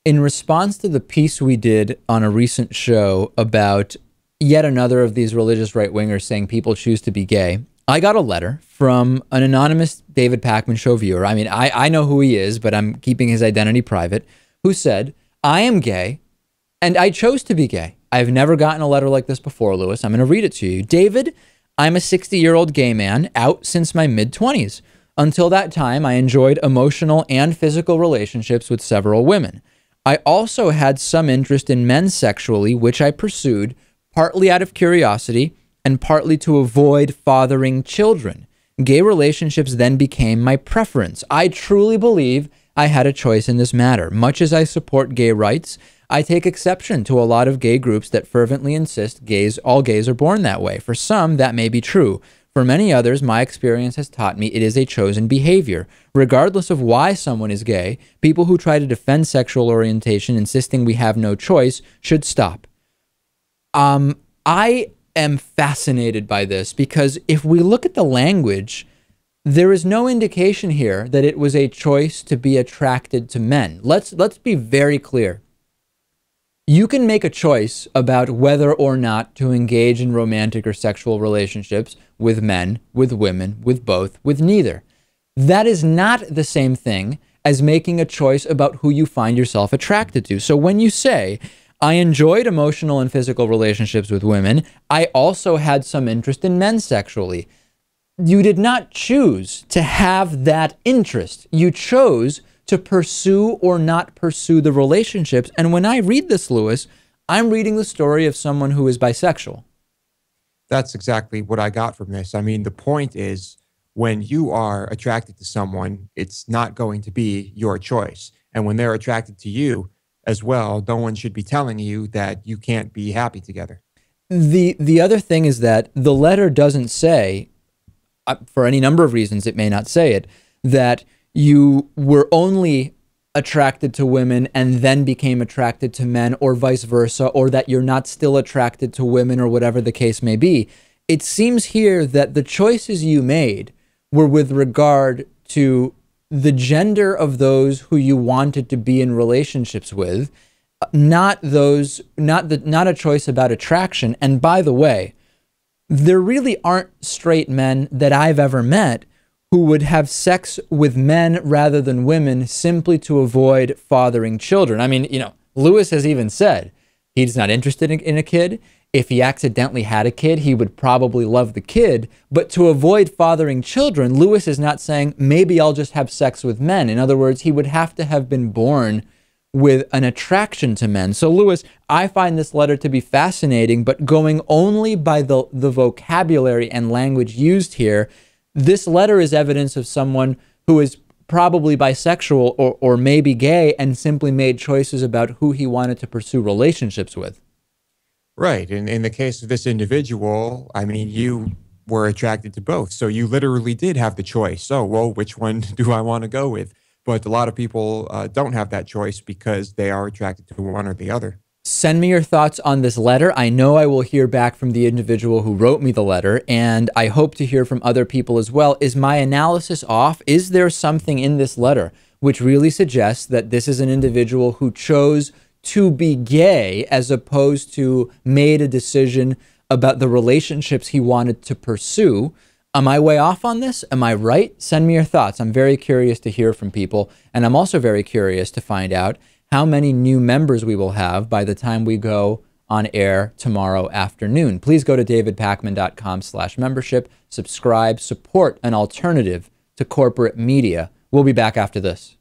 In response to the piece we did on a recent show about yet another of these religious right-wingers saying people choose to be gay, I got a letter from an anonymous David Pakman show viewer. I mean, I know who he is, but I'm keeping his identity private, who said, I am gay and I chose to be gay. I've never gotten a letter like this before, Lewis. I'm going to read it to you. David, I'm a 60-year-old gay man out since my mid-20s. Until that time, I enjoyed emotional and physical relationships with several women. I also had some interest in men sexually, which I pursued partly out of curiosity and partly to avoid fathering children. Gay relationships then became my preference. I truly believe I had a choice in this matter. Much as I support gay rights, I take exception to a lot of gay groups that fervently insist all gays are born that way. For some, that may be true. For many others, my experience has taught me it is a chosen behavior. Regardless of why someone is gay, people who try to defend sexual orientation, insisting we have no choice, should stop. I am fascinated by this because if we look at the language, there is no indication here that it was a choice to be attracted to men. Let's be very clear. You can make a choice about whether or not to engage in romantic or sexual relationships with men, with women, with both, with neither. That is not the same thing as making a choice about who you find yourself attracted to. So when you say, I enjoyed emotional and physical relationships with women, I also had some interest in men sexually. You did not choose to have that interest. You chose to pursue or not pursue the relationships. And when I read this, Lewis, I'm reading the story of someone who is bisexual. That's exactly what I got from this. I mean, the point is when you are attracted to someone, it's not going to be your choice. And when they're attracted to you as well, no one should be telling you that you can't be happy together. The other thing is that the letter doesn't say, for any number of reasons it may not say it, that you were only attracted to women and then became attracted to men, or vice versa, or that you're not still attracted to women, or whatever the case may be. It seems here that the choices you made were with regard to the gender of those who you wanted to be in relationships with, not a choice about attraction. And by the way, there really aren't straight men that I've ever met who would have sex with men rather than women simply to avoid fathering children. I mean, Lewis has even said he's not interested in a kid. If he accidentally had a kid, he would probably love the kid. But to avoid fathering children, Lewis is not saying, maybe I'll just have sex with men. In other words, he would have to have been born with an attraction to men. So, Lewis, I find this letter to be fascinating, but going only by the vocabulary and language used here, this letter is evidence of someone who is probably bisexual or maybe gay and simply made choices about who he wanted to pursue relationships with. Right. And in the case of this individual, I mean, you were attracted to both. So you literally did have the choice. So, well, which one do I want to go with? But a lot of people don't have that choice because they are attracted to one or the other. Send me your thoughts on this letter. I know I will hear back from the individual who wrote me the letter, and I hope to hear from other people as well. Is my analysis off? Is there something in this letter which really suggests that this is an individual who chose to be gay as opposed to made a decision about the relationships he wanted to pursue? Am I way off on this? Am I right? Send me your thoughts. I'm very curious to hear from people, and I'm also very curious to find out how many new members we will have by the time we go on air tomorrow afternoon. Please go to davidpakman.com/membership, subscribe, support an alternative to corporate media. We'll be back after this.